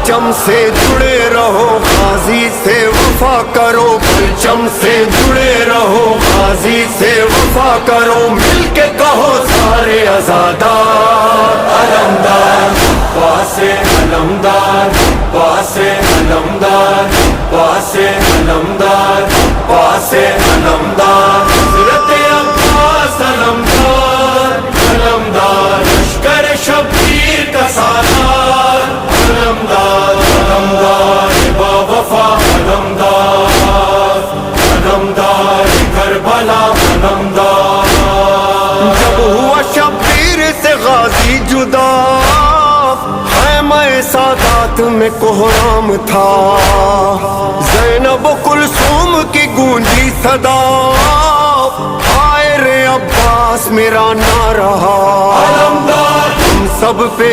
परचम से जुड़े रहो, गाजी से वफा करो। परचम से जुड़े रहो, गाजी से वफा करो। मिलके कहो सारे आजादार, अलमदार वासे अलमदार, वासे अलमदार, वासे अलमदार, वासे अलमदार। हज़रत अब्बास अलमदार, अलमदार लश्कर शब्बीर का सालार। अलमदार अलमदार बावफा, अलमदार अलमदार करबला, अलमदार। जब हुआ शब्बीर से गाजी जुदा, मैं सादात में कोहराम था। ज़ैनब कुलसूम की गूंजी सदा, हाय रे अब्बास मेरा ना रहा। अलमदार हम सब पे